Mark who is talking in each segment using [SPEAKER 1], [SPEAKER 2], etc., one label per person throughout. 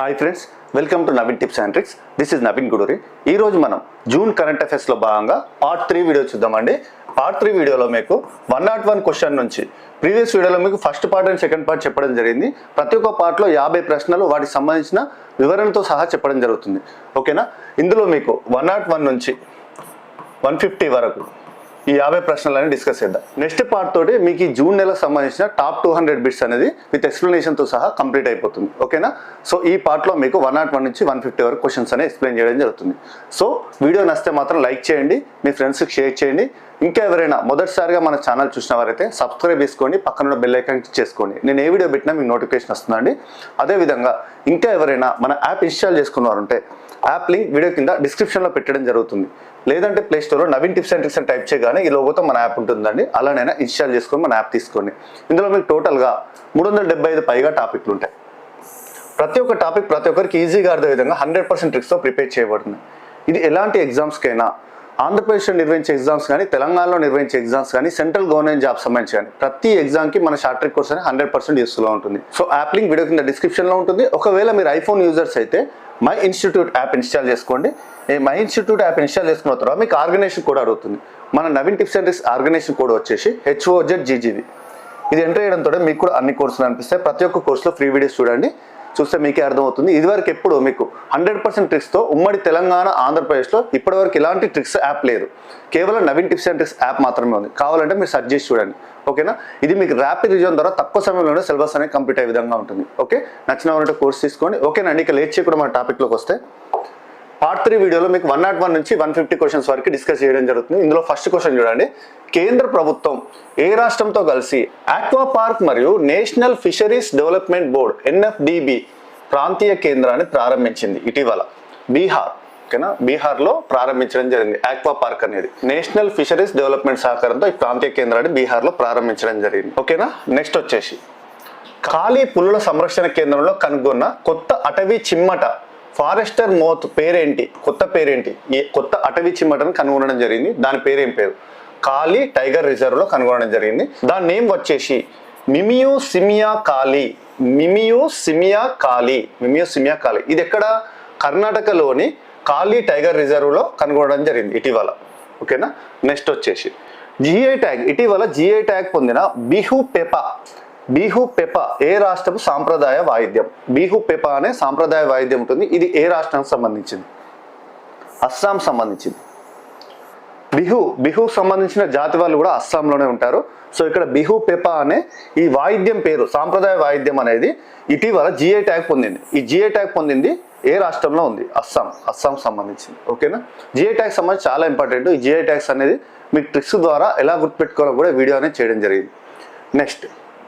[SPEAKER 1] Hi friends, welcome to Naveen tips and tricks. This is Naveen Guduri. ఈరోజు మనం June current అఫైర్స్లో భాగంగా part 3 video చూద్దామండి. Part 3 వీడియోలో మీకు 101 క్వశ్చన్ నుంచి ప్రీవియస్ వీడియోలో మీకు first part and second part చెప్పడం జరిగింది. ప్రతి ఒక్క పార్ట్లో 50 ప్రశ్నలు వాటికి సంబంధించిన వివరణతో సహా చెప్పడం జరుగుతుంది. ఓకేనా? ఇందులో మీకు 101 నుంచి 150 వరకు ఈ 50 ప్రశ్నలని డిస్కస్ చేద్దాం. నెక్స్ట్ పార్ట్ తోటి మీకు ఈ జూన్ నెలకు సంబంధించిన టాప్ 200 బిట్స్ అనేది విత్ ఎక్స్ప్లెనేషన్తో సహా కంప్లీట్ అయిపోతుంది. ఓకేనా? సో ఈ పార్ట్లో మీకు 101 నుంచి 150 వరకు క్వశ్చన్స్ అనేవి ఎక్స్ప్లెయిన్ చేయడం జరుగుతుంది. సో వీడియో నచ్చితే మాత్రం లైక్ చేయండి, మీ ఫ్రెండ్స్కి షేర్ చేయండి. ఇంకా ఎవరైనా మొదటిసారిగా మన ఛానల్ చూసిన వారైతే సబ్స్క్రైబ్ చేసుకోండి, పక్కన బెల్ ఐకాన్ క్లిక్ చేసుకోండి. నేను ఏ వీడియో పెట్టినా మీకు నోటిఫికేషన్ వస్తుందండి. అదేవిధంగా ఇంకా ఎవరైనా మన యాప్ ఇన్స్టాల్ చేసుకున్నారంటే యాప్ లింక్ వీడియో కింద డిస్క్రిప్షన్లో పెట్టడం జరుగుతుంది. లేదంటే ప్లే స్టోర్లో నవీన్ టిప్స్ అండ్ ట్రిక్స్ అని టైప్ చేయగానే ఈ లోగోతో మన యాప్ ఉంటుందండి. అలానైనా ఇన్స్టాల్ చేసుకొని మన యాప్ తీసుకోండి. ఇందులో మీకు టోటల్గా 375 పైగా టాపిక్లు ఉంటాయి. ప్రతి ఒక్క టాపిక్ ప్రతి ఒక్కరికి ఈజీగా అర్థం విధంగా 100% ట్రిక్స్తో ప్రిపేర్ చేయబడుతుంది. ఇది ఎలాంటి ఎగ్జామ్స్కైనా, ఆంధ్రప్రదేశ్లో నిర్వహించే ఎగ్జామ్స్ కానీ, తెలంగాణలో నిర్వహించే ఎగ్జామ్స్ కానీ, సెంట్రల్ గవర్నమెంట్ జాబ్ సంబంధించి కానీ ప్రతి ఎగ్జామ్కి మన షార్ట్ ట్రిక్ కోర్స్ అనేది 100% యూస్ఫుల్గా ఉంటుంది. సో యాప్ లింక్ వీడియో కింద డిస్క్రిప్షన్లో ఉంటుంది. ఒకవేళ మీరు ఐఫోన్ యూజర్స్ అయితే మై ఇన్స్టిట్యూట్ యాప్ ఇన్స్టాల్ చేసుకోండి. మై ఇన్స్టిట్యూట్ యాప్ ఇన్స్టాల్ చేసుకున్న తర్వాత మీకు ఆర్గనైజేషన్ కోడ్ అడుగుతుంది. మన Naveen tips and tricks organization code వచ్చేసి HOZGGV. ఇది ఎంటర్ చేయడంతో మీకు కూడా అన్ని కోర్సులు అనిపిస్తాయి. ప్రతి ఒక్క కోర్సులో ఫ్రీ వీడియోస్ చూడండి, చూస్తే మీకే అర్థమవుతుంది. ఇదివరకు ఎప్పుడు మీకు 100% ట్రిక్స్తో ఉమ్మడి తెలంగాణ, ఆంధ్రప్రదేశ్లో ఇప్పటివరకు ఇలాంటి ట్రిక్స్ యాప్ లేదు. కేవలం Naveen tips and tricks app మాత్రమే ఉంది. కావాలంటే మీరు సెర్చ్ చేసి చూడండి. ఓకేనా? ఇది మీకు ర్యాపిడ్ రివిజన్ ద్వారా తక్కువ సమయంలోనే సిలబస్ అనేది కంప్లీట్ అయ్యే విధంగా ఉంటుంది. ఓకే, నచ్చిన వాళ్ళంటే కోర్స్ తీసుకోండి. ఓకేనండి, ఇక లేట్ చేయకుండా మన టాపిక్లోకి వస్తే పార్ట్ 3 వీడియోలో మీకు 101 నుంచి 150 క్వశ్చన్స్ వరకు డిస్కస్ చేయడం జరుగుతుంది. ఇందులో ఫస్ట్ క్వశ్చన్ చూడండి. కేంద్ర ప్రభుత్వం ఏ రాష్ట్రంతో కలిసి ఆక్వా పార్క్ మరియు national fisheries development board NFDB ప్రాంతీయ కేంద్రాన్ని ప్రారంభించింది ఇటీవల? బీహార్. ఓకేనా? బీహార్లో ప్రారంభించడం జరిగింది ఆక్వా పార్క్ అనేది. నేషనల్ ఫిషరీస్ డెవలప్మెంట్ సహకారంతో ఈ ప్రాంతీయ కేంద్రాన్ని బీహార్లో ప్రారంభించడం జరిగింది. ఓకేనా? నెక్స్ట్ వచ్చేసి ఖాళీ పులుల సంరక్షణ కేంద్రంలో కనుగొన్న కొత్త అటవీ చిమ్మట ఫారెస్టర్ మోత్ పేరేంటి? కొత్త పేరేంటి? ఈ కొత్త అటవీ చిమ్మటను కనుగొనడం జరిగింది. దాని పేరేం పేరు? ఖాళీ టైగర్ రిజర్వ్లో కనుగొనడం జరిగింది. దాని నేమ్ వచ్చేసి మిమియోసిమియా కాళీ. మిమియోసిమియా కాళీ. ఇది ఎక్కడ? కర్ణాటకలోని ఖాళీ టైగర్ రిజర్వ్లో కనుగొనడం జరిగింది ఇటీవల. ఓకేనా? నెక్స్ట్ వచ్చేసి GI ట్యాగ్. ఇటీవల GI ట్యాగ్ పొందిన బిహు పెపా ఏ రాష్ట్రపు సాంప్రదాయ వాయిద్యం? బిహు పెపా అనే సాంప్రదాయ వాయిద్యం ఉంటుంది. ఇది ఏ రాష్ట్రానికి సంబంధించింది? అస్సాం సంబంధించింది. బిహు సంబంధించిన జాతి వాళ్ళు కూడా అస్సాంలోనే ఉంటారు. సో ఇక్కడ బిహు పెపా అనే ఈ వాయిద్యం పేరు, సాంప్రదాయ వాయిద్యం అనేది ఇటీవల GI ట్యాగ్ పొందింది. ఈ GI ట్యాగ్ పొందింది ఏ రాష్ట్రంలో ఉంది? అస్సాం సంబంధించింది. ఓకేనా? GI ట్యాగ్ సంబంధించి చాలా ఇంపార్టెంట్. ఈ GI ట్యాగ్స్ అనేది మీకు ట్రిక్స్ ద్వారా ఎలా గుర్తుపెట్టుకోవాలో కూడా వీడియో అనేది చేయడం జరిగింది. నెక్స్ట్,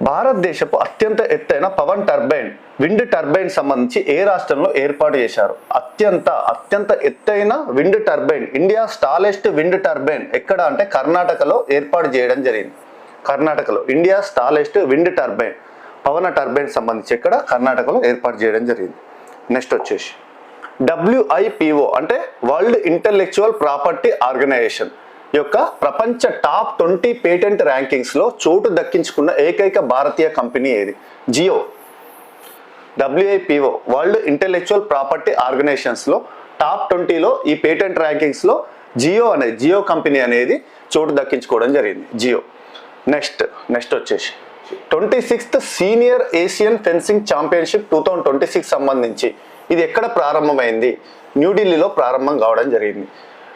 [SPEAKER 1] భారతదేశపు అత్యంత ఎత్తైన పవన్ టర్బైన్, విండ్ టర్బైన్ సంబంధించి ఏ రాష్ట్రంలో ఏర్పాటు చేశారు? అత్యంత ఎత్తైన wind turbine, India tallest wind turbine ఎక్కడ అంటే కర్ణాటకలో ఏర్పాటు చేయడం జరిగింది. కర్ణాటకలో ఇండియా టాలెస్ట్ విండ్ టర్బైన్, పవన టర్బైన్ సంబంధించి ఎక్కడ? కర్ణాటకలో ఏర్పాటు చేయడం జరిగింది. నెక్స్ట్ వచ్చేసి WIPO అంటే వరల్డ్ ఇంటలెక్చువల్ ప్రాపర్టీ ఆర్గనైజేషన్ యొక్క ప్రపంచ టాప్ 20 పేటెంట్ ర్యాంకింగ్స్లో చోటు దక్కించుకున్న ఏకైక భారతీయ కంపెనీ ఏది? Jio. WIPO world intellectual property ఆర్గనైజేషన్స్లో టాప్ 20లో ఈ పేటెంట్ ర్యాంకింగ్స్లో జియో కంపెనీ అనేది చోటు దక్కించుకోవడం జరిగింది. జియో. నెక్స్ట్ వచ్చేసి 26th senior Asian fencing championship 2026 సంబంధించి ఇది ఎక్కడ ప్రారంభమైంది? న్యూఢిల్లీలో ప్రారంభం కావడం జరిగింది.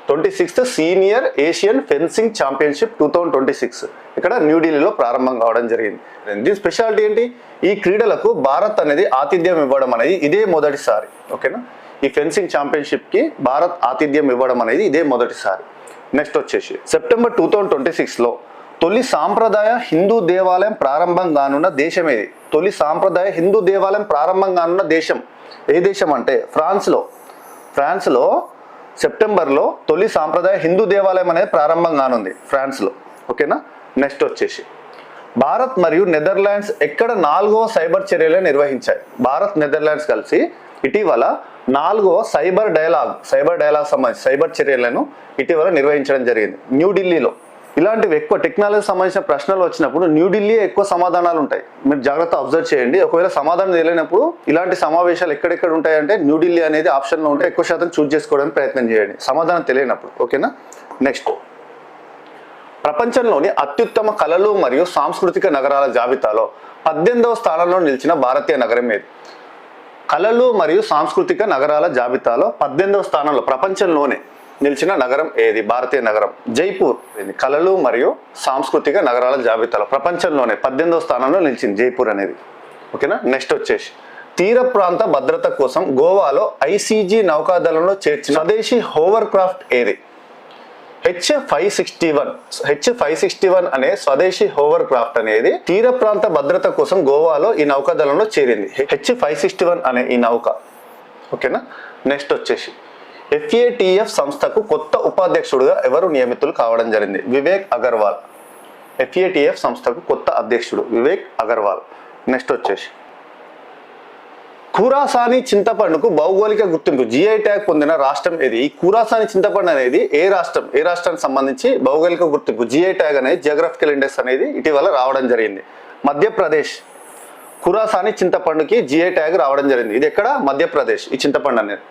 [SPEAKER 1] 26th senior Asian fencing championship 2026 ఇక్కడ న్యూఢిల్లీలో ప్రారంభం కావడం జరిగింది. దీని స్పెషాలిటీ ఏంటి? ఈ క్రీడలకు భారత్ అనేది ఆతిథ్యం ఇవ్వడం అనేది ఇదే మొదటిసారి. ఓకేనా? ఈ ఫెన్సింగ్ ఛాంపియన్షిప్కి భారత్ ఆతిథ్యం ఇవ్వడం అనేది ఇదే మొదటిసారి. నెక్స్ట్ వచ్చేసి సెప్టెంబర్ 2026లో తొలి సాంప్రదాయ హిందూ దేవాలయం ప్రారంభం కానున్న దేశం ఏది? తొలి సాంప్రదాయ హిందూ దేవాలయం ప్రారంభం కానున్న దేశం ఏ దేశం అంటే ఫ్రాన్స్లో సెప్టెంబర్లో తొలి సాంప్రదాయ హిందూ దేవాలయం అనేది ప్రారంభం కానుంది ఫ్రాన్స్లో. ఓకేనా? నెక్స్ట్ వచ్చేసి భారత్ మరియు నెదర్లాండ్స్ ఎక్కడ 4వ సైబర్ చర్యలు నిర్వహించాయి? భారత్ నెదర్లాండ్స్ కలిసి ఇటీవల 4వ సైబర్ డైలాగ్ సంబంధించి సైబర్ చర్యలను ఇటీవల నిర్వహించడం జరిగింది. న్యూఢిల్లీలో ఇలాంటివి ఎక్కువ టెక్నాలజీ సంబంధించిన ప్రశ్నలు వచ్చినప్పుడు న్యూఢిల్లీ ఎక్కువ సమాధానాలు ఉంటాయి. మీరు జాగ్రత్త అబ్జర్వ్ చేయండి. ఒకవేళ సమాధానం తెలియనప్పుడు ఇలాంటి సమావేశాలు ఎక్కడెక్కడ ఉంటాయంటే న్యూఢిల్లీ అనేది ఆప్షన్లో ఉంటే ఎక్కువ శాతం చూస్ చేసుకోవడానికి ప్రయత్నం చేయండి సమాధానం తెలియనప్పుడు. ఓకేనా. నెక్స్ట్, ప్రపంచంలోని అత్యుత్తమ కళలు మరియు సాంస్కృతిక నగరాల జాబితాలో 18వ స్థానంలో నిలిచిన భారతీయ నగరం ఏది? కళలు మరియు సాంస్కృతిక నగరాల జాబితాలో 18వ స్థానంలో ప్రపంచంలోనే నిలిచిన నగరం ఏది? భారతీయ నగరం జైపూర్. కళలు మరియు సాంస్కృతిక నగరాల జాబితాలో ప్రపంచంలోనే 18వ స్థానంలో నిలిచింది జైపూర్ అనేది. ఓకేనా. నెక్స్ట్ వచ్చేసి తీర ప్రాంత భద్రత కోసం గోవాలో ఐసీజీ నౌకాదళంలో చేర్చిన స్వదేశీ హోవర్ క్రాఫ్ట్ ఏది? H561 అనే స్వదేశీ హోవర్ క్రాఫ్ట్ అనేది తీర ప్రాంత భద్రత కోసం గోవాలో ఈ నౌకాదళంలో చేరింది. H561 అనే ఈ నౌక. ఓకేనా. నెక్స్ట్ వచ్చేసి FATF సంస్థకు కొత్త ఉపాధ్యక్షుడుగా ఎవరు నియమితులు కావడం జరిగింది? వివేక్ అగర్వాల్. FATF సంస్థకు కొత్త అధ్యక్షుడు వివేక్ అగర్వాల్. నెక్స్ట్ వచ్చేసి ఖురాసానీ చింతపండుకు భౌగోళిక గుర్తింపు GI ట్యాగ్ పొందిన రాష్ట్రం ఏది? ఈ ఖురాసానీ చింతపండు అనేది ఏ రాష్ట్రానికి సంబంధించి భౌగోళిక గుర్తింపు GI ట్యాగ్ అనేది జియోగ్రఫికల్ ఇండెక్స్ అనేది ఇటీవల రావడం జరిగింది. మధ్యప్రదేశ్. ఖురాసానీ చింతపండుకి GI ట్యాగ్ రావడం జరిగింది. ఇది ఎక్కడ? మధ్యప్రదేశ్. ఈ చింతపండు అనేది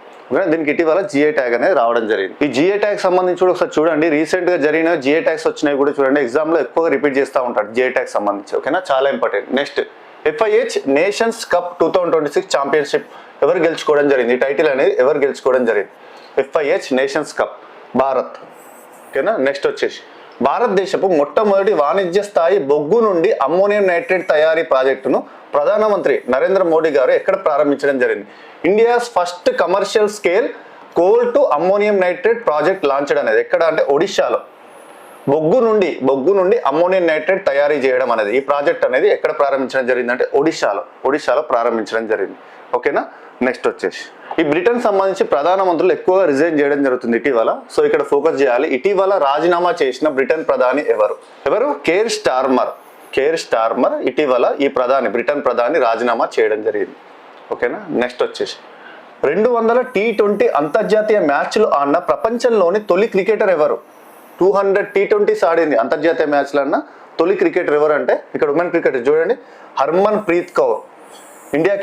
[SPEAKER 1] దీనికి ఇటీవల GI ట్యాగ్ అనేది రావడం జరిగింది. ఈ GI ట్యాగ్ సంబంధించి కూడా ఒకసారి చూడండి. రీసెంట్ గా జరిగిన GI ట్యాగ్స్ వచ్చినాయి కూడా చూడండి. ఎగ్జామ్ లో ఎక్కువగా రిపీట్ చేస్తూ ఉంటారు GI ట్యాగ్ సంబంధించి. ఓకేనా, చాలా important. Next, FIH nations cup 2026 championship ఎవరు గెలుచుకోవడం జరిగింది? ఈ టైటిల్ అనేది ఎవరు గెలుచుకోవడం జరిగింది? FIH nations cup Bharat. ఓకేనా. నెక్స్ట్ వచ్చేసి భారతదేశపు మొట్టమొదటి వాణిజ్య స్థాయి బొగ్గు నుండి అమ్మోనియం నైట్రేట్ తయారీ ప్రాజెక్టును ప్రధానమంత్రి నరేంద్ర మోడీ గారు ఎక్కడ ప్రారంభించడం జరిగింది? India's first commercial scale coal to ammonium nitrate project launched అనేది ఎక్కడ అంటే ఒడిశాలో. బొగ్గు నుండి అమ్మోనియం నైట్రేట్ తయారీ చేయడం అనేది ఈ ప్రాజెక్ట్ అనేది ఎక్కడ ప్రారంభించడం జరిగింది అంటే ఒడిశాలో ప్రారంభించడం జరిగింది. ఓకేనా. నెక్స్ట్ వచ్చేసి ఈ బ్రిటన్ సంబంధించి ప్రధానమంత్రులు ఎక్కువగా రిజైన్ చేయడం జరుగుతుంది ఇటీవల. సో ఇక్కడ ఫోకస్ చేయాలి. ఇటీవల రాజీనామా చేసిన బ్రిటన్ ప్రధాని ఎవరు? కేర్ స్టార్మర్ ఇటీవల ఈ బ్రిటన్ ప్రధాని రాజీనామా చేయడం జరిగింది. ఓకేనా. నెక్స్ట్ వచ్చేసి 200 T20 అంతర్జాతీయ మ్యాచ్లు ఆడిన ప్రపంచంలోని తొలి క్రికెటర్ ఎవరు? 200 T20s ఆడింది అంతర్జాతీయ మ్యాచ్లు అన్న తొలి క్రికెటర్ ఎవరు అంటే ఇక్కడ ఉమెన్ క్రికెటర్ చూడండి, Harman Preet Kaur. India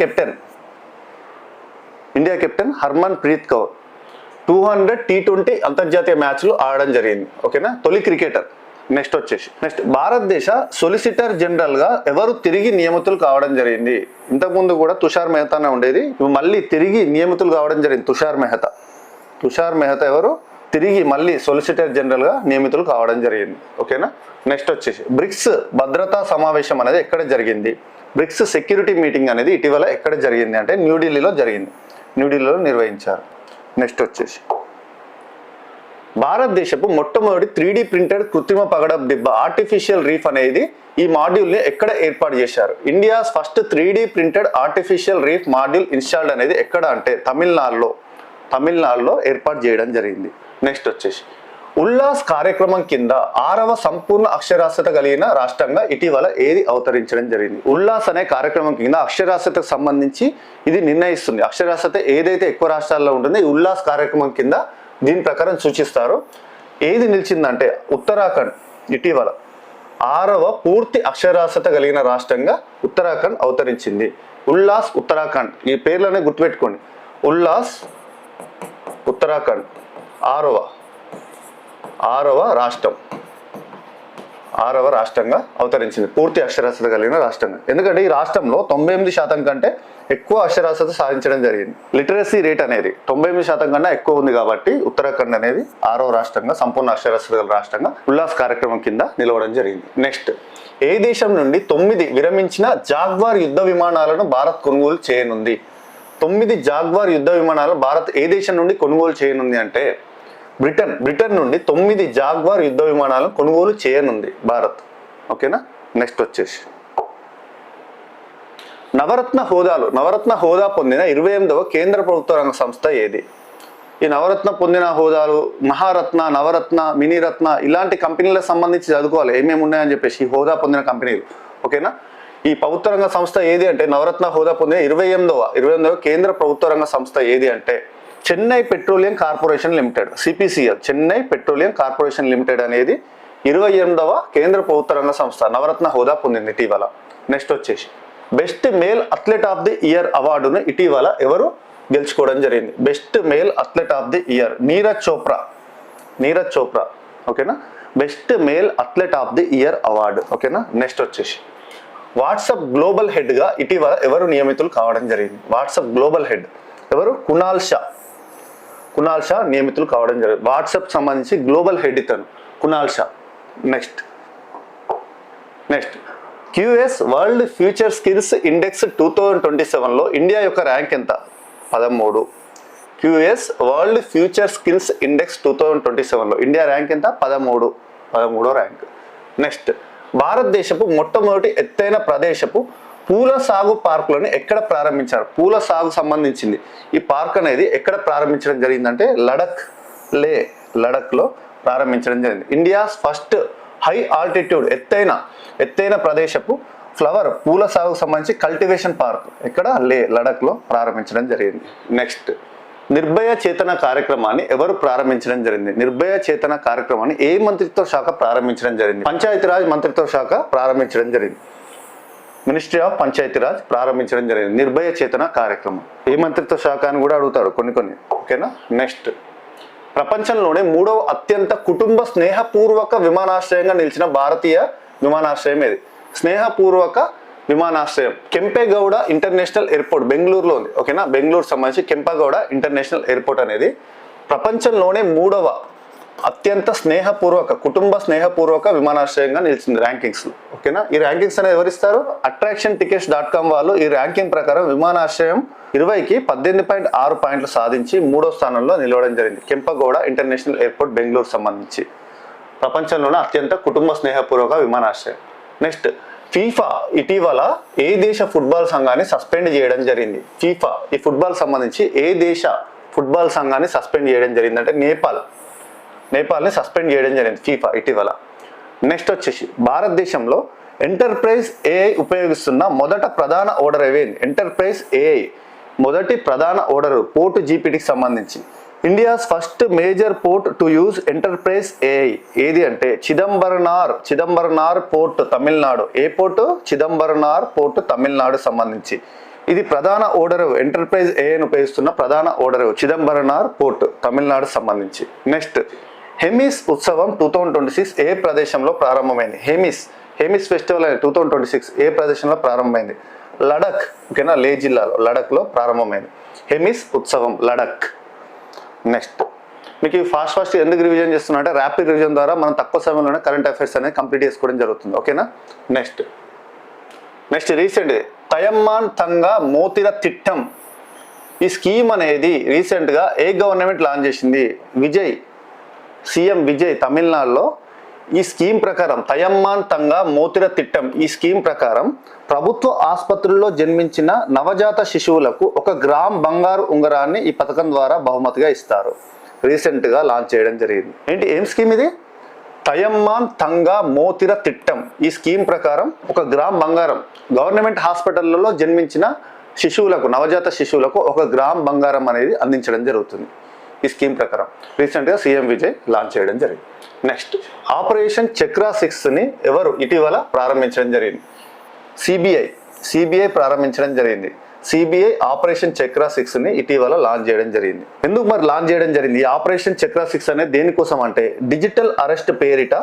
[SPEAKER 1] captain Harman Preet Kaur 200 T20 అంతర్జాతీయ మ్యాచ్లు ఆడడం జరిగింది. ఓకేనా, తొలి క్రికెటర్. నెక్స్ట్ భారతదేశ సొలిసిటర్ జనరల్ గా ఎవరు తిరిగి నియమితులు కావడం జరిగింది? ఇంతకుముందు కూడా తుషార్ మెహతానే ఉండేది, మళ్ళీ తిరిగి నియమితులు కావడం జరిగింది తుషార్ మెహతా ఎవరు తిరిగి మళ్ళీ సొలిసిటర్ జనరల్ గా నియమితులు కావడం జరిగింది. ఓకేనా. నెక్స్ట్ వచ్చేసి బ్రిక్స్ భద్రతా సమావేశం అనేది ఎక్కడ జరిగింది? బ్రిక్స్ సెక్యూరిటీ మీటింగ్ అనేది ఇటీవల ఎక్కడ జరిగింది అంటే న్యూఢిల్లీలో నిర్వహించారు. నెక్స్ట్ వచ్చేసి భారతదేశపు మొట్టమొదటి 3D ప్రింటెడ్ కృత్రిమ పగడపు దిబ్బ ఆర్టిఫిషియల్ రీఫ్ అనేది ఈ మాడ్యూల్ ని ఎక్కడ ఏర్పాటు చేశారు? India's first 3D printed artificial reef module installed అనేది ఎక్కడ అంటే తమిళనాడులో ఏర్పాటు చేయడం జరిగింది. నెక్స్ట్ వచ్చేసి ఉల్లాస్ కార్యక్రమం కింద 6వ సంపూర్ణ అక్షరాస్యత కలిగిన రాష్ట్రంగా ఇటీవల ఏది అవతరించడం జరిగింది? ఉల్లాస్ అనే కార్యక్రమం కింద అక్షరాస్యతకు సంబంధించి ఇది నిర్ణయిస్తుంది. అక్షరాస్యత ఏదైతే ఎక్కువ రాష్ట్రాల్లో ఉంటుందో ఈ ఉల్లాస్ కార్యక్రమం కింద దీని ప్రకారం సూచిస్తారు. ఏది నిలిచిందంటే ఉత్తరాఖండ్ ఇటీవల 6వ పూర్తి అక్షరాస్యత కలిగిన రాష్ట్రంగా ఉత్తరాఖండ్ అవతరించింది. ఉల్లాస్ ఉత్తరాఖండ్ ఈ పేర్లనే గుర్తుపెట్టుకోండి. ఉల్లాస్ ఉత్తరాఖండ్ 6వ రాష్ట్రంగా అవతరించింది, పూర్తి అక్షరాస్యత కలిగిన రాష్ట్రంగా. ఎందుకంటే ఈ రాష్ట్రంలో 98% కంటే ఎక్కువ అక్షరాస్యత సాధించడం జరిగింది. లిటరసీ రేట్ అనేది 98% కన్నా ఎక్కువ ఉంది కాబట్టి ఉత్తరాఖండ్ అనేది 6వ రాష్ట్రంగా సంపూర్ణ అక్షరాస్యత గల రాష్ట్రంగా ఉల్లాస్ కార్యక్రమం కింద నిలవడం జరిగింది. నెక్స్ట్, ఏ దేశం నుండి 9 విరమించిన జాగ్వార్ యుద్ధ విమానాలను భారత్ కొనుగోలు చేయనుంది? 9 జాగ్వార్ యుద్ధ విమానాలు భారత్ ఏ దేశం నుండి కొనుగోలు చేయనుంది అంటే బ్రిటన్ నుండి 9 జాగ్వార్ యుద్ధ విమానాలను కొనుగోలు చేయనుంది భారత్. ఓకేనా. నెక్స్ట్ వచ్చేసి నవరత్న హోదా పొందిన 28వ కేంద్ర ప్రభుత్వ రంగ సంస్థ ఏది? ఈ నవరత్న పొందిన హోదాలు మహారత్న, నవరత్న, మినీరత్న ఇలాంటి కంపెనీలకు సంబంధించి చదువుకోవాలి ఏమేమి ఉన్నాయని చెప్పేసి ఈ హోదా పొందిన కంపెనీలు. ఓకేనా. ఈ ప్రభుత్వ రంగ సంస్థ ఏది అంటే నవరత్న హోదా పొందిన 28వ కేంద్ర ప్రభుత్వ రంగ సంస్థ ఏది అంటే Chennai petroleum corporation limited, CPCL Chennai petroleum corporation limited అనేది 28వ కేంద్ర ప్రభుత్వ రంగ సంస్థ నవరత్న హోదా పొందింది ఇటీవల. నెక్స్ట్ వచ్చేసి best male athlete of the year అవార్డును ఇటీవల ఎవరు గెలుచుకోవడం జరిగింది? Best male athlete of the year Neeraj Chopra. ఓకేనా, best male athlete of the year award. ఓకేనా, నెక్స్ట్ వచ్చేసి వాట్సాప్ గ్లోబల్ హెడ్గా ఇటీవల ఎవరు నియమితులు కావడం జరిగింది? వాట్సాప్ గ్లోబల్ హెడ్ ఎవరు? కునాల్ షా నియమితులు కావడం జరిగింది. వాట్సాప్ సంబంధించి గ్లోబల్ హెడ్ ఇతను Kunal Shah. Next QS world future skills index 2027లో ఇండియా యొక్క ర్యాంక్ ఎంత? 13. QS world future skills index 2027లో ఇండియా ర్యాంక్ ఎంత? 13వ ర్యాంక్. నెక్స్ట్ భారతదేశపు మొట్టమొదటి ఎత్తైన ప్రదేశపు పూల సాగు పార్కులను ఎక్కడ ప్రారంభించారు? పూల సాగు సంబంధించింది ఈ పార్క్ అనేది ఎక్కడ ప్రారంభించడం జరిగిందంటే లడఖ్లో ప్రారంభించడం జరిగింది. ఇండియాస్ ఫస్ట్ హై ఆల్టిట్యూడ్ ఎత్తైన ప్రదేశపు పూల సాగుకు సంబంధించి కల్టివేషన్ పార్క్ ఎక్కడ? లడఖ్లో ప్రారంభించడం జరిగింది. నెక్స్ట్ నిర్భయ చేతన కార్యక్రమాన్ని ఎవరు ప్రారంభించడం జరిగింది? నిర్భయ చేతన కార్యక్రమాన్ని ఏ మంత్రిత్వ శాఖ ప్రారంభించడం జరిగింది? పంచాయతీరాజ్ మంత్రిత్వ శాఖ ప్రారంభించడం జరిగింది. మినిస్ట్రీ ఆఫ్ పంచాయతీరాజ్ ప్రారంభించడం జరిగింది నిర్భయ చేతన కార్యక్రమం. ఏ మంత్రిత్వ శాఖ అని కూడా అడుగుతాడు కొన్ని. ఓకేనా, నెక్స్ట్ ప్రపంచంలోనే 3వ అత్యంత కుటుంబ స్నేహపూర్వక విమానాశ్రయంగా నిలిచిన భారతీయ విమానాశ్రయం ఏది? స్నేహపూర్వక విమానాశ్రయం కెంపెగౌడ ఇంటర్నేషనల్ ఎయిర్పోర్ట్ బెంగళూరులో ఉంది. ఓకేనా, బెంగళూరు సంబంధించి కెంపెగౌడ ఇంటర్నేషనల్ ఎయిర్పోర్ట్ అనేది ప్రపంచంలోనే 3వ అత్యంత కుటుంబ స్నేహపూర్వక విమానాశ్రయంగా నిలిచింది ర్యాంకింగ్స్ లో. ఓకేనా, ఈ ర్యాంకింగ్స్ అనేది ఎవరిస్తారు? attractiontickets.com వాళ్ళు ఈ ర్యాంకింగ్ ప్రకారం విమానాశ్రయం 20కి 18.6 పాయింట్లు సాధించి 3వ స్థానంలో నిలవడం జరిగింది. కెంపెగౌడ ఇంటర్నేషనల్ ఎయిర్పోర్ట్ బెంగళూరు సంబంధించి ప్రపంచంలోనే అత్యంత కుటుంబ స్నేహపూర్వక విమానాశ్రయం. నెక్స్ట్ ఫీఫా ఇటీవల ఏ దేశ ఫుట్బాల్ సంఘాన్ని సస్పెండ్ చేయడం జరిగింది? ఫీఫా ఈ ఫుట్బాల్ సంబంధించి ఏ దేశ ఫుట్బాల్ సంఘాన్ని సస్పెండ్ చేయడం జరిగింది అంటే నేపాల్ని సస్పెండ్ చేయడం జరిగింది ఫీఫా ఇటీవల. నెక్స్ట్ వచ్చేసి భారతదేశంలో ఎంటర్ప్రైజ్ ఏఐ ఉపయోగిస్తున్న మొదట ప్రధాన ఓడర్ ఏవేంది? ఎంటర్ప్రైజ్ ఏఐ మొదటి ప్రధాన ఓడరు పోర్ట్ జీపీటీకి సంబంధించి India's first major port to use enterprise AI ఏది అంటే చిదంబరనార్ పోర్ట్ తమిళనాడు. ఏ పోర్టు? చిదంబరనార్ పోర్ట్ తమిళనాడు సంబంధించి ఇది ప్రధాన ఓడరు ఎంటర్ప్రైజ్ ఏఐని ఉపయోగిస్తున్న ప్రధాన ఓడరు చిదంబరనార్ పోర్ట్ తమిళనాడు సంబంధించి. నెక్స్ట్ హెమిస్ ఉత్సవం 2026 ఏ ప్రదేశంలో ప్రారంభమైంది? హెమిస్ ఫెస్టివల్ 2026 ఏ ప్రదేశంలో ప్రారంభమైంది? లడఖ్. ఓకేనా, లే జిల్లాలో లడఖ్లో ప్రారంభమైంది హెమిస్ ఉత్సవం లడఖ్. నెక్స్ట్ మీకు ఫాస్ట్ ఎందుకు రివిజన్ చేస్తున్నా అంటే ర్యాపిడ్ రివిజన్ ద్వారా మనం తక్కువ సమయంలోనే కరెంట్ అఫైర్స్ అనేది కంప్లీట్ చేసుకోవడం జరుగుతుంది. ఓకేనా, నెక్స్ట్ రీసెంట్ తయమ్మాన్ తంగా మోతిర తిట్టం ఈ స్కీమ్ అనేది రీసెంట్గా ఏ గవర్నమెంట్ లాంచ్ చేసింది? సీఎం విజయ్ తమిళనాడులో. ఈ స్కీమ్ ప్రకారం తయమ్మాన్ తంగా మోతిర తిట్టం ఈ స్కీమ్ ప్రకారం ప్రభుత్వ ఆసుపత్రుల్లో జన్మించిన నవజాత శిశువులకు 1 గ్రామ్ బంగారు ఉంగరాన్ని ఈ పథకం ద్వారా బహుమతిగా ఇస్తారు. రీసెంట్గా లాంచ్ చేయడం జరిగింది. ఏం స్కీమ్ ఇది? తయమ్మాన్ తంగా మోతిర తిట్టం ఈ స్కీమ్ ప్రకారం 1 గ్రామ్ బంగారం గవర్నమెంట్ హాస్పిటళ్లలో జన్మించిన శిశువులకు నవజాత శిశువులకు 1 గ్రామ్ బంగారం అనేది అందించడం జరుగుతుంది. ఈ స్కీమ్ ప్రకారం రీసెంట్గా సీఎం విజయ్ లాంచ్ చేయడం జరిగింది. నెక్స్ట్ ఆపరేషన్ చక్ర 6ని ఎవరు ఇటీవల ప్రారంభించడం జరిగింది? సిబిఐ ప్రారంభించడం జరిగింది. సిబిఐ ఆపరేషన్ చక్ర 6ని ఇటీవల లాంచ్ చేయడం జరిగింది. ఎందుకు మరి లాంచ్ చేయడం జరిగింది? ఈ ఆపరేషన్ చక్ర 6 అనేది దేనికోసం అంటే డిజిటల్ అరెస్ట్ పేరిట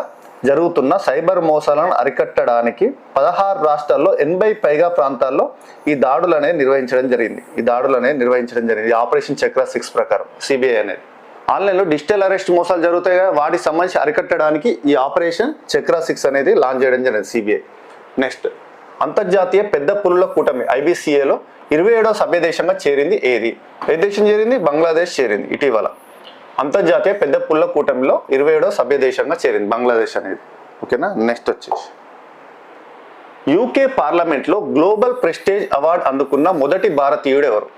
[SPEAKER 1] జరుగుతున్న సైబర్ మోసాలను అరికట్టడానికి 16 రాష్ట్రాల్లో 80 పైగా ప్రాంతాల్లో ఈ దాడులు అనేది నిర్వహించడం జరిగింది. ఆపరేషన్ చక్ర 6 ప్రకారం సిబిఐ అనేది ఆన్లైన్లో డిజిటల్ అరెస్ట్ మోసాలు జరుగుతాయి కదా, వాటికి సంబంధించి అరికట్టడానికి ఈ ఆపరేషన్ చక్ర 6 అనేది లాంచ్ చేయడం జరిగింది సిబిఐ. నెక్స్ట్ అంతర్జాతీయ పెద్ద పులుల కూటమి IBCAలో 27వ సభ్య దేశంగా చేరింది ఏది? ఏ దేశం చేరింది? బంగ్లాదేశ్ చేరింది ఇటీవల. అంతర్జాతీయ పెద్ద పుల్ల కూటమిలో 27వ సభ్య దేశంగా చేరింది బంగ్లాదేశ్ అనేది. ఓకేనా, నెక్స్ట్ వచ్చేసి యూకే పార్లమెంట్లో గ్లోబల్ ప్రెస్టేజ్ అవార్డు అందుకున్న మొదటి భారతీయుడు ఎవరు?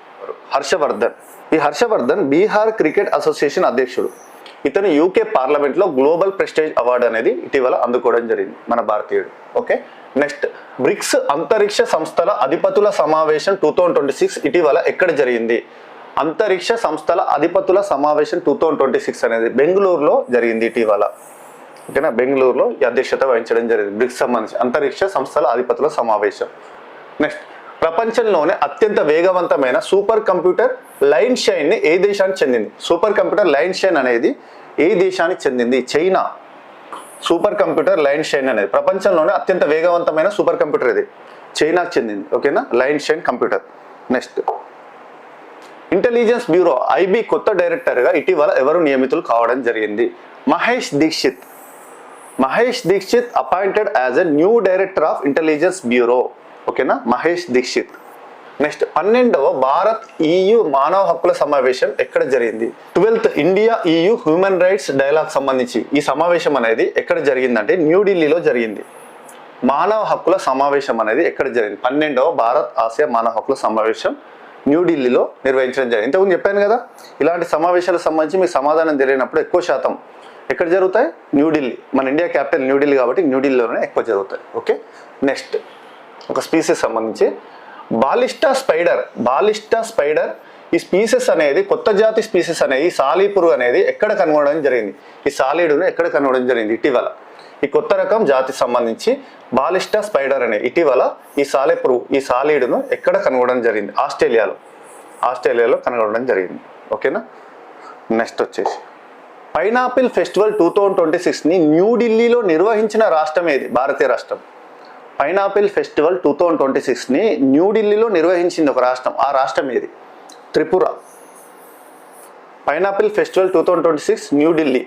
[SPEAKER 1] హర్షవర్ధన్. ఈ హర్షవర్ధన్ బీహార్ క్రికెట్ అసోసియేషన్ అధ్యక్షుడు. ఇతను యూకే పార్లమెంట్లో గ్లోబల్ ప్రెస్టేజ్ అవార్డు అనేది ఇటీవల అందుకోవడం జరిగింది మన భారతీయుడు. ఓకే, నెక్స్ట్ బ్రిక్స్ అంతరిక్ష సంస్థల అధిపతుల సమావేశం 2026 ఇటీవల ఎక్కడ జరిగింది? అంతరిక్ష సంస్థల అధిపతుల సమావేశం 2026 అనేది బెంగళూరులో జరిగింది ఇటీవల. ఓకేనా, బెంగళూరులో ఈ అధ్యక్షత వహించడం జరిగింది. బ్రిక్స్ సంబంధించి అంతరిక్ష సంస్థల అధిపతుల సమావేశం. నెక్స్ట్, ప్రపంచంలోనే అత్యంత వేగవంతమైన సూపర్ కంప్యూటర్ లైన్ షైన్ ఏ దేశానికి చెందింది? సూపర్ కంప్యూటర్ లైన్ షైన్ అనేది ఏ దేశానికి చెందింది? China. Super computer line shine అనేది ప్రపంచంలోనే అత్యంత వేగవంతమైన సూపర్ కంప్యూటర్ ఇది చైనాకు చెందింది. ఓకేనా, line shine computer. Next, intelligence bureau IB కొత్త డైరెక్టర్గా ఇటీవల ఎవరు నియమితులు కావడం జరిగింది? Mahesh Dikshit. Mahesh Dikshit appointed as a new director of intelligence bureau. ఓకేనా, మహేష్ దీక్షిత్. నెక్స్ట్, 12వ భారత్ EU మానవ హక్కుల సమావేశం ఎక్కడ జరిగింది? 12th India EU human rights dialogue సంబంధించి ఈ సమావేశం అనేది ఎక్కడ జరిగిందంటే న్యూఢిల్లీలో జరిగింది. మానవ హక్కుల సమావేశం అనేది ఎక్కడ జరిగింది? 12వ భారత్ ఆసియా మానవ హక్కుల సమావేశం న్యూఢిల్లీలో నిర్వహించడం జరిగింది. ఇంతకుముందు చెప్పాను కదా, ఇలాంటి సమావేశాలకు సంబంధించి మీకు సమాధానం తెలియనప్పుడు ఎక్కువ శాతం ఎక్కడ జరుగుతాయి? న్యూఢిల్లీ. మన ఇండియా క్యాపిటల్ న్యూఢిల్లీ కాబట్టి న్యూఢిల్లీలోనే ఎక్కువ జరుగుతాయి. ఓకే, నెక్స్ట్, ఒక స్పీసీస్ సంబంధించి బాలిస్టా స్పైడర్. బాలిస్టా స్పైడర్ ఈ స్పీసెస్ అనేది కొత్త జాతి స్పీసెస్ అనేది ఈ సాలీపురుగు అనేది ఎక్కడ కనుగొనడం జరిగింది? ఈ సాలీడును ఎక్కడ కనుగొనడం జరిగింది? ఇటీవల ఈ కొత్త రకం జాతికి సంబంధించి బాలిస్టా స్పైడర్ అనే ఇటీవల ఈ సాలెపురుగు ఈ సాలీడును ఎక్కడ కనుగొనడం జరిగింది? ఆస్ట్రేలియాలో కనుగొనడం జరిగింది. ఓకేనా, నెక్స్ట్ వచ్చేసి పైనాపిల్ ఫెస్టివల్ 2026ని న్యూఢిల్లీలో నిర్వహించిన రాష్ట్రం ఏది? భారతీయ రాష్ట్రం. పైనాపిల్ ఫెస్టివల్ 2026ని న్యూఢిల్లీలో నిర్వహించింది ఒక రాష్ట్రం. ఆ రాష్ట్రం ఏది? Tripura. Pineapple festival 2026 New Delhi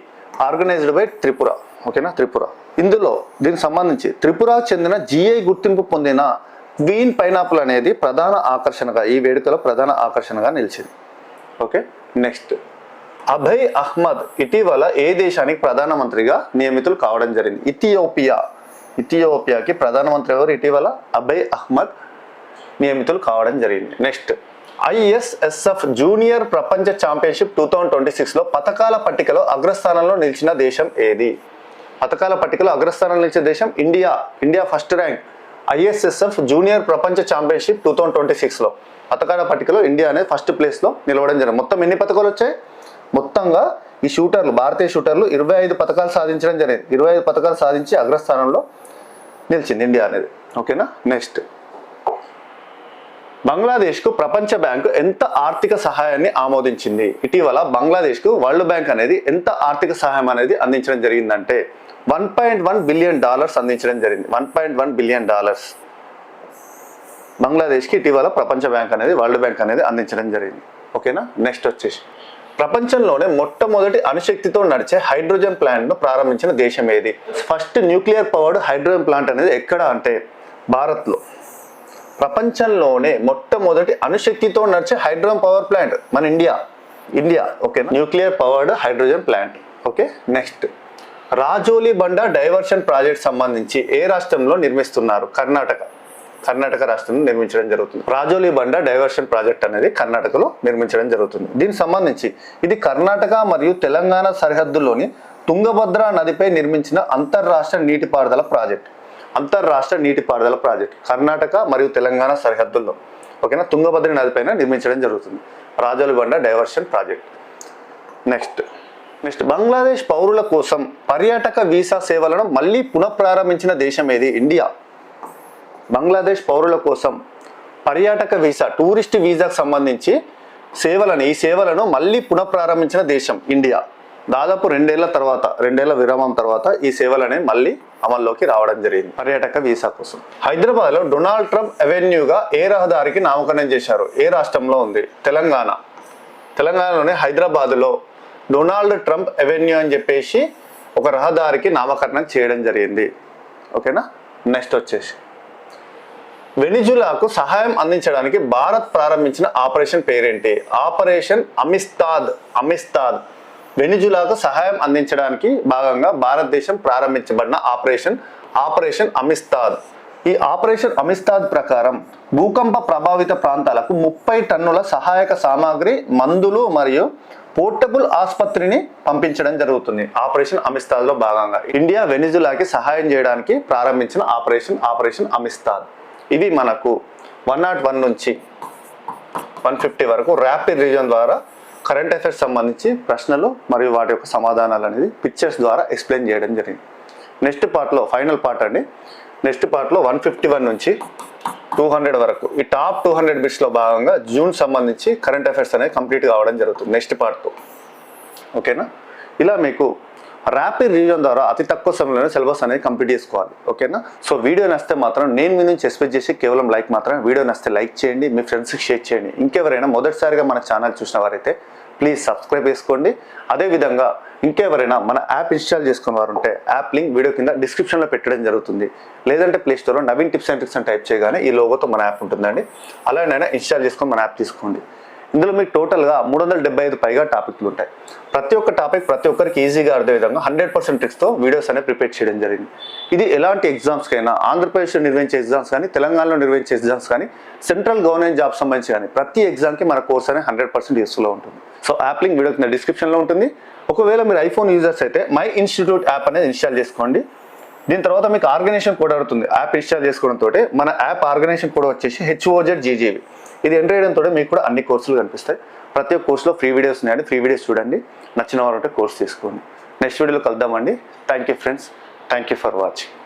[SPEAKER 1] organised by Tripura. ఓకేనా, త్రిపుర. ఇందులో దీనికి సంబంధించి త్రిపురకు చెందిన GI గుర్తింపు పొందిన క్వీన్ పైనాపిల్ అనేది ప్రధాన ఆకర్షణగా ఈ వేడుకలో ప్రధాన ఆకర్షణగా నిలిచింది. ఓకే, నెక్స్ట్, అభయ్ అహ్మద్ ఇటీవల ఏ దేశానికి ప్రధానమంత్రిగా నియమితులు కావడం జరిగింది? ఇథియోపియాకి ప్రధానమంత్రి ఎవరు? ఇటీవల అభయ్ అహ్మద్ నియమితులు కావడం జరిగింది. నెక్స్ట్, ISSF జూనియర్ ప్రపంచ ఛాంపియన్షిప్ 2026లో పథకాల పట్టికలో అగ్రస్థానంలో నిలిచిన దేశం ఏది? పథకాల పట్టికలో అగ్రస్థానంలో నిలిచిన దేశం India first rank. ISSF junior ప్రపంచ ఛాంపియన్షిప్ 2026లో పథకాల పట్టికలో ఇండియా అనేది ఫస్ట్ ప్లేస్లో నిలవడం జరిగింది. మొత్తం ఎన్ని పథకాలు వచ్చాయి? మొత్తంగా ఈ షూటర్లు భారతీయ షూటర్లు 25 పథకాలు సాధించడం జరిగింది. 25 పథకాలు సాధించి అగ్రస్థానంలో నిలిచింది ఇండియా అనేది. ఓకేనా, నెక్స్ట్, బంగ్లాదేశ్కు ప్రపంచ బ్యాంకు ఎంత ఆర్థిక సహాయాన్ని ఆమోదించింది? ఇటీవల బంగ్లాదేశ్కు వరల్డ్ బ్యాంక్ అనేది ఎంత ఆర్థిక సహాయం అనేది అందించడం జరిగిందంటే $1.1 బిలియన్ అందించడం జరిగింది. $1.1 బిలియన్ బంగ్లాదేశ్కి ఇటీవల ప్రపంచ బ్యాంక్ అనేది వరల్డ్ బ్యాంక్ అనేది అందించడం జరిగింది. ఓకేనా, నెక్స్ట్ వచ్చేసి ప్రపంచంలోనే మొట్టమొదటి అణుశక్తితో నడిచే హైడ్రోజన్ ప్లాంట్ను ప్రారంభించిన దేశం ఏది? First nuclear powered hydrogen plant అనేది ఎక్కడ అంటే భారత్లో. ప్రపంచంలోనే మొట్టమొదటి అణుశక్తితో నడిచే హైడ్రోజన్ పవర్ ప్లాంట్ మన India. Okay, nuclear powered hydrogen plant. Okay, next, Rajoli బండ డైవర్షన్ ప్రాజెక్ట్ సంబంధించి ఏ రాష్ట్రంలో నిర్మిస్తున్నారు? కర్ణాటక రాష్ట్రంలో నిర్మించడం జరుగుతుంది. రాజోలి బండ డైవర్షన్ ప్రాజెక్ట్ అనేది కర్ణాటకలో నిర్మించడం జరుగుతుంది. దీనికి సంబంధించి ఇది కర్ణాటక మరియు తెలంగాణ సరిహద్దుల్లోని తుంగభద్ర నదిపై నిర్మించిన అంతర్రాష్ట్ర నీటిపారుదల ప్రాజెక్ట్ కర్ణాటక మరియు తెలంగాణ సరిహద్దుల్లో. ఓకేనా, తుంగభద్ర నదిపైన నిర్మించడం జరుగుతుంది రాజోలి బండ డైవర్షన్ ప్రాజెక్ట్. నెక్స్ట్, బంగ్లాదేశ్ పౌరుల కోసం పర్యాటక వీసా సేవలను మళ్ళీ పునఃప్రారంభించిన దేశం ఏది? ఇండియా. బంగ్లాదేశ్ పౌరుల కోసం పర్యాటక వీసా టూరిస్ట్ వీసాకు సంబంధించి ఈ సేవలను మళ్ళీ పునఃప్రారంభించిన దేశం ఇండియా. దాదాపు 2 ఏళ్ల విరామం తర్వాత ఈ సేవలనే మళ్ళీ అమల్లోకి రావడం జరిగింది పర్యాటక వీసా కోసం. హైదరాబాద్లో డొనాల్డ్ ట్రంప్ అవెన్యూగా ఏ రహదారికి నామకరణం చేశారు? ఏ రాష్ట్రంలో ఉంది? తెలంగాణలోని హైదరాబాద్లో డొనాల్డ్ ట్రంప్ అవెన్యూ అని చెప్పేసి ఒక రహదారికి నామకరణం చేయడం జరిగింది. ఓకేనా, నెక్స్ట్ వచ్చేసి వెనిజులాకు సహాయం అందించడానికి భారత్ ప్రారంభించిన ఆపరేషన్ పేరేంటి? Operation Amistad. వెనిజులాకు సహాయం అందించడానికి భాగంగా భారతదేశం ప్రారంభించబడిన ఆపరేషన్ అమిస్తాద్. ఈ ఆపరేషన్ అమిస్తాద్ ప్రకారం భూకంప ప్రభావిత ప్రాంతాలకు 30 టన్నుల సహాయక సామాగ్రి, మందులు మరియు పోర్టబుల్ ఆసుపత్రిని పంపించడం జరుగుతుంది. ఆపరేషన్ అమిస్తాద్ లో భాగంగా ఇండియా వెనిజులాకి సహాయం చేయడానికి ప్రారంభించిన ఆపరేషన్ అమిస్తాద్. ఇవి మనకు 101 నుంచి 150 వరకు ర్యాపిడ్ రీజన్ ద్వారా కరెంట్ అఫైర్స్ సంబంధించి ప్రశ్నలు మరియు వాటి యొక్క సమాధానాలు అనేది పిక్చర్స్ ద్వారా ఎక్స్ప్లెయిన్ చేయడం జరిగింది. నెక్స్ట్ పార్ట్లో ఫైనల్ పార్ట్ అండి. నెక్స్ట్ పార్ట్లో 151 నుంచి 200 వరకు ఈ టాప్ 200 బిట్స్లో భాగంగా జూన్ సంబంధించి కరెంట్ అఫైర్స్ అనేది కంప్లీట్ కావడం జరుగుతుంది నెక్స్ట్ పార్ట్తో. ఓకేనా? ఇలా మీకు ర్యాపిడ్ రివిజన్ ద్వారా అతి తక్కువ సమయంలోనే సిలబస్ అనేది కంప్లీట్ చేసుకోవాలి. ఓకేనా? సో వీడియో నచ్చితే మాత్రం నేను మీ నుంచి ఎక్స్పెక్ట్ చేసి కేవలం లైక్ మాత్రమే. వీడియో నచ్చితే లైక్ చేయండి, మీ ఫ్రెండ్స్కి షేర్ చేయండి. ఇంకెవరైనా మొదటిసారిగా మన ఛానల్ చూసిన వారైతే ప్లీజ్ సబ్స్క్రైబ్ చేసుకోండి. అదేవిధంగా ఇంకెవరైనా మన యాప్ ఇన్స్టాల్ చేసుకున్న వారు ఉంటే యాప్ లింక్ వీడియో కింద డిస్క్రిప్షన్లో పెట్టడం జరుగుతుంది. లేదంటే ప్లేస్టోర్లో నవీన్ టిప్స్ అండ్ ట్రిక్స్ అని టైప్ చేయగానే ఈ లోగోతో మన యాప్ ఉంటుందండి. అలానైనా ఇన్స్టాల్ చేసుకొని మన యాప్ తీసుకోండి. ఇందులో మీకు టోటల్గా 375 పైగా టాపిక్లు ఉంటాయి. ప్రతి ఒక్క టాపిక్ ప్రతి ఒక్కరికి ఈజీగా అర్థే విధంగా 100% ట్రిక్స్తో వీడియోస్ అనేవి ప్రిపేర్ చేయడం జరిగింది. ఇది ఎలాంటి ఎగ్జామ్స్కైనా, ఆంధ్రప్రదేశ్లో నిర్వహించే ఎగ్జామ్స్ కానీ, తెలంగాణలో నిర్వహించే ఎగ్జామ్స్ కానీ, సెంట్రల్ గవర్నమెంట్ జాబ్ సంబంధించి కానీ ప్రతి ఎగ్జామ్కి మన కోర్స్ అనేది 100% యూస్ఫుల్గా ఉంటుంది. సో యాప్ లింక్ వీడియో కింద డిస్క్రిప్షన్లో ఉంటుంది. ఒకవేళ మీరు ఐఫోన్ యూజర్స్ అయితే మై ఇన్స్టిట్యూట్ యాప్ అనేది ఇన్స్టాల్ చేసుకోండి. దీని తర్వాత మీకు ఆర్గనైజేషన్ కోడ్ అడుగుతుంది. యాప్ ఇన్స్టాల్ చేసుకోవడంతో మన యాప్ ఆర్గనైజేషన్ కోడ్ వచ్చేసి HOZGGB. ఇది ఎంటర్ చేయడంతో మీకు కూడా అన్ని కోర్సులు కనిపిస్తాయి. ప్రతి ఒక్క కోర్సులో ఫ్రీ వీడియోస్ ఉన్నాయండి. ఫ్రీ వీడియోస్ చూడండి. నచ్చిన వారు ఉంటే కోర్స్ తీసుకోండి. నెక్స్ట్ వీడియోలో కలుద్దామండి. Thank you friends. Thank you for watching.